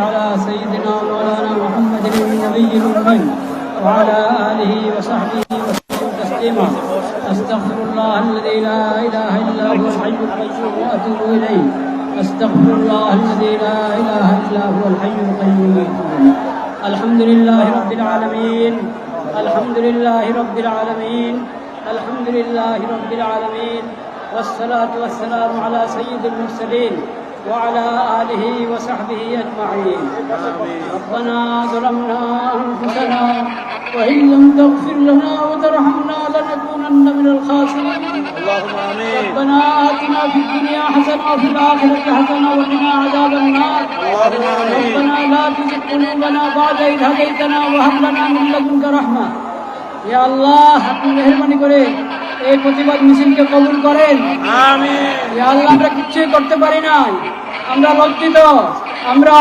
على سيدنا مولانا محمد النبي الأمي وعلى آله وصحبه وسلم تسليما. أستغفر الله الذي لا إله إلا هو الحي القيوم وأتوب إليه. أستغفر الله الذي لا إله إلا هو الحي القيوم وأتوب إليه. الحمد لله رب العالمين. الحمد لله رب العالمين. الحمد لله رب العالمين. والصلاة والسلام على سيد المرسلين وعلى آله وصحبه أجمعين. ربنا ظلمنا أنفسنا وإن لم تغفر لنا وترحمنا لنكونن من الخاسرين. اللهم آمين. ربنا آتنا في الدنيا حسنة وفي الآخرة حسنة وقنا عذاب النار. اللهم آمين. ربنا لا تزغ قلوبنا بعد إذ هديتنا وهب لنا من لدنك رحمة. يا الله, আপনি মেহেরবানি করে এই প্রতিবাদ মিছিলকে কবুল করেন। আমিন। ইয়া আল্লাহ, আমরা কিচ্ছুই করতে পারি নাই, আমরা লজ্জিত, আমরা